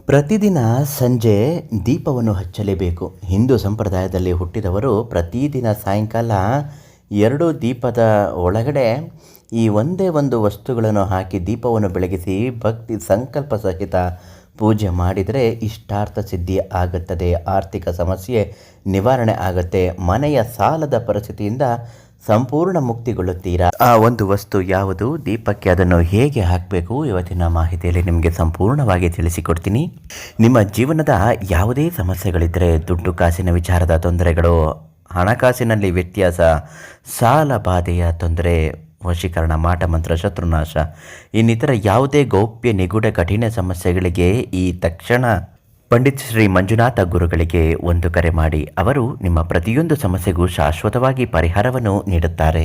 ಪ್ರತಿದಿನ ಸಂಜೆ ದೀಪವನ್ನು ಹಚ್ಚಲೇಬೇಕು. ಹಿಂದೂ ಸಂಪ್ರದಾಯದಲ್ಲಿ ಹುಟ್ಟಿದವರು ಪ್ರತಿದಿನ ಸಾಯಂಕಾಲ 2 ದೀಪದ ಒಳಗಡೆ ಈ ಒಂದೇ ಒಂದು ವಸ್ತುಗಳನ್ನು ಹಾಕಿ ದೀಪವನ್ನು ಬೆಳಗಿಸಿ ಭಕ್ತಿ ಸಂಕಲ್ಪ ಸಹಿತ ಪೂಜೆ ಮಾಡಿದರೆ ಇಷ್ಟಾರ್ಥ ಸಿದ್ಧಿ ಆಗುತ್ತದೆ. ಆರ್ಥಿಕ ಸಮಸ್ಯೆ ನಿವಾರಣೆ ಆಗುತ್ತೆ. ಮನೆಯ ಸಾಲದ ಪರಿಸ್ಥಿತಿಯಿಂದ ಸಂಪೂರ್ಣ ಮುಕ್ತಿಗೊಳ್ಳುತ್ತೀರಾ. ಆ ಒಂದು ವಸ್ತು ಯಾವುದು, ದೀಪಕ್ಕೆ ಅದನ್ನು ಹೇಗೆ ಹಾಕಬೇಕು, ಇವತ್ತಿನ ಮಾಹಿತಿಯಲ್ಲಿ ನಿಮಗೆ ಸಂಪೂರ್ಣವಾಗಿ ತಿಳಿಸಿಕೊಡ್ತೀನಿ. ನಿಮ್ಮ ಜೀವನದ ಯಾವುದೇ ಸಮಸ್ಯೆಗಳಿದ್ದರೆ, ದುಡ್ಡು ಕಾಸಿನ ವಿಚಾರದ ತೊಂದರೆಗಳು, ಹಣಕಾಸಿನಲ್ಲಿ ವ್ಯತ್ಯಾಸ, ಸಾಲ ಬಾಧೆಯ ತೊಂದರೆ, ವಶೀಕರಣ, ಮಾಟಮಂತ್ರ, ಶತ್ರುನಾಶ, ಇನ್ನಿತರ ಯಾವುದೇ ಗೌಪ್ಯ ನಿಗೂಢ ಕಠಿಣ ಸಮಸ್ಯೆಗಳಿಗೆ ಈ ತಕ್ಷಣ ಪಂಡಿತ್ ಶ್ರೀ ಮಂಜುನಾಥ ಗುರುಗಳಿಗೆ ಒಂದು ಕರೆ ಮಾಡಿ. ಅವರು ನಿಮ್ಮ ಪ್ರತಿಯೊಂದು ಸಮಸ್ಯೆಗೂ ಶಾಶ್ವತವಾಗಿ ಪರಿಹಾರವನ್ನು ನೀಡುತ್ತಾರೆ.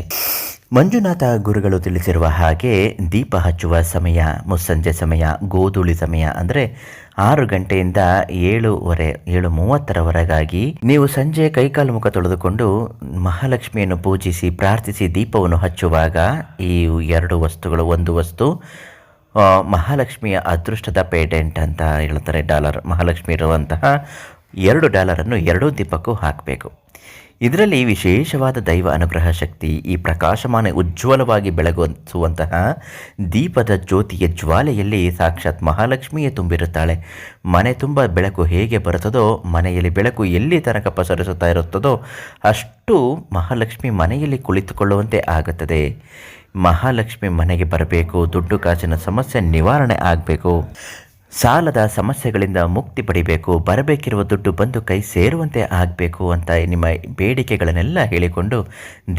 ಮಂಜುನಾಥ ಗುರುಗಳು ತಿಳಿಸಿರುವ ಹಾಗೆ ದೀಪ ಹಚ್ಚುವ ಸಮಯ ಮುಸ್ಸಂಜೆ ಸಮಯ, ಗೋಧೂಳಿ ಸಮಯ ಅಂದರೆ 6 ಗಂಟೆಯಿಂದ 7:30 ನೀವು ಸಂಜೆ ಕೈಕಾಲು ಮುಖ ತೊಳೆದುಕೊಂಡು ಮಹಾಲಕ್ಷ್ಮಿಯನ್ನು ಪೂಜಿಸಿ ಪ್ರಾರ್ಥಿಸಿ ದೀಪವನ್ನು ಹಚ್ಚುವಾಗ ಈ 2 ವಸ್ತುಗಳು, ಒಂದು ವಸ್ತು ಮಹಾಲಕ್ಷ್ಮಿಯ ಅದೃಷ್ಟದ ಪೇಟೆಂಟ್ ಅಂತ ಹೇಳ್ತಾರೆ, ಡಾಲರ್, ಮಹಾಲಕ್ಷ್ಮಿ ಇರುವಂತಹ $2 2 ದೀಪಕ್ಕೂ ಹಾಕಬೇಕು. ಇದರಲ್ಲಿ ವಿಶೇಷವಾದ ದೈವ ಅನುಗ್ರಹ ಶಕ್ತಿ, ಈ ಪ್ರಕಾಶಮಾನ ಉಜ್ವಲವಾಗಿ ಬೆಳಗಿಸುವಂತಹ ದೀಪದ ಜ್ಯೋತಿಯ ಜ್ವಾಲೆಯಲ್ಲಿ ಸಾಕ್ಷಾತ್ ಮಹಾಲಕ್ಷ್ಮಿಯೇ ತುಂಬಿರುತ್ತಾಳೆ. ಮನೆ ತುಂಬ ಬೆಳಕು ಹೇಗೆ ಬರುತ್ತದೋ, ಮನೆಯಲ್ಲಿ ಬೆಳಕು ಎಲ್ಲಿ ತನಕ ಪಸರಿಸುತ್ತಾ ಇರುತ್ತದೋ ಅಷ್ಟು ಮಹಾಲಕ್ಷ್ಮಿ ಮನೆಯಲ್ಲಿ ಕುಳಿತುಕೊಳ್ಳುವಂತೆ ಆಗುತ್ತದೆ. ಮಹಾಲಕ್ಷ್ಮಿ ಮನೆಗೆ ಬರಬೇಕು, ದುಡ್ಡು ಕಾಸಿನ ಸಮಸ್ಯೆ ನಿವಾರಣೆ ಆಗಬೇಕು, ಸಾಲದ ಸಮಸ್ಯೆಗಳಿಂದ ಮುಕ್ತಿ ಪಡಿಬೇಕು, ಬರಬೇಕಿರುವ ದುಡ್ಡು ಬಂದು ಕೈ ಸೇರುವಂತೆ ಆಗಬೇಕು ಅಂತ ನಿಮ್ಮ ಬೇಡಿಕೆಗಳನ್ನೆಲ್ಲ ಹೇಳಿಕೊಂಡು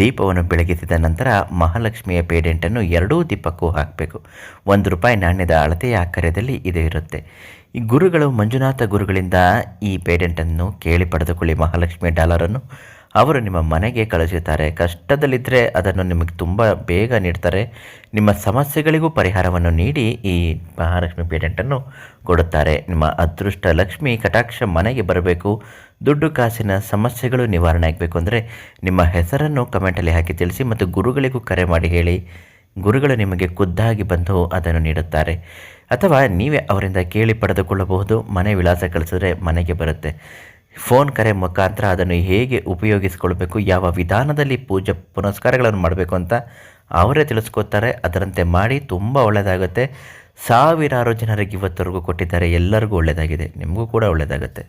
ದೀಪವನ್ನು ಬೆಳಗಿಸಿದ ನಂತರ ಮಹಾಲಕ್ಷ್ಮಿಯ ಪೇಡೆಂಟನ್ನು 2 ದೀಪಕ್ಕೂ ಹಾಕಬೇಕು. ₹1 ನಾಣ್ಯದ ಅಳತೆಯ ಆಕಾರದಲ್ಲಿ ಇದು ಇರುತ್ತೆ. ಈ ಗುರುಗಳು, ಮಂಜುನಾಥ ಗುರುಗಳಿಂದ ಈ ಪೇಡೆಂಟನ್ನು ಕೇಳಿ ಪಡೆದುಕೊಳ್ಳಿ. ಮಹಾಲಕ್ಷ್ಮಿಯ ಡಾಲರನ್ನು ಅವರು ನಿಮ್ಮ ಮನೆಗೆ ಕಳಿಸುತ್ತಾರೆ. ಕಷ್ಟದಲ್ಲಿದ್ದರೆ ಅದನ್ನು ನಿಮಗೆ ತುಂಬ ಬೇಗ ನೀಡ್ತಾರೆ. ನಿಮ್ಮ ಸಮಸ್ಯೆಗಳಿಗೂ ಪರಿಹಾರವನ್ನು ನೀಡಿ ಈ ಮಹಾಲಕ್ಷ್ಮಿ ಪೇಡೆಂಟನ್ನು ಕೊಡುತ್ತಾರೆ. ನಿಮ್ಮ ಅದೃಷ್ಟ ಲಕ್ಷ್ಮಿ ಕಟಾಕ್ಷ ಮನೆಗೆ ಬರಬೇಕು, ದುಡ್ಡು ಕಾಸಿನ ಸಮಸ್ಯೆಗಳು ನಿವಾರಣೆ ಆಗಬೇಕು ಅಂದರೆ ನಿಮ್ಮ ಹೆಸರನ್ನು ಕಮೆಂಟಲ್ಲಿ ಹಾಕಿ ತಿಳಿಸಿ ಮತ್ತು ಗುರುಗಳಿಗೂ ಕರೆ ಮಾಡಿ ಹೇಳಿ. ಗುರುಗಳು ನಿಮಗೆ ಖುದ್ದಾಗಿ ಬಂದು ಅದನ್ನು ನೀಡುತ್ತಾರೆ. ಅಥವಾ ನೀವೇ ಅವರಿಂದ ಕೇಳಿ ಪಡೆದುಕೊಳ್ಳಬಹುದು. ಮನೆ ವಿಳಾಸ ಕಳಿಸಿದ್ರೆ ಮನೆಗೆ ಬರುತ್ತೆ. ಫೋನ್ ಕರೆ ಮುಖಾಂತರ ಅದನ್ನು ಹೇಗೆ ಉಪಯೋಗಿಸಿಕೊಳ್ಬೇಕು, ಯಾವ ವಿಧಾನದಲ್ಲಿ ಪೂಜೆ ಪುನಸ್ಕಾರಗಳನ್ನು ಮಾಡಬೇಕು ಅಂತ ಅವರೇ ತಿಳಿಸ್ಕೊಡ್ತಾರೆ. ಅದರಂತೆ ಮಾಡಿ, ತುಂಬ ಒಳ್ಳೆಯದಾಗುತ್ತೆ. ಸಾವಿರಾರು ಜನರಿಗೆ ಇವತ್ತರೆಗೂ ಕೊಟ್ಟಿದ್ದಾರೆ. ಎಲ್ಲರಿಗೂ ಒಳ್ಳೆಯದಾಗಿದೆ, ನಿಮಗೂ ಕೂಡ ಒಳ್ಳೆಯದಾಗುತ್ತೆ.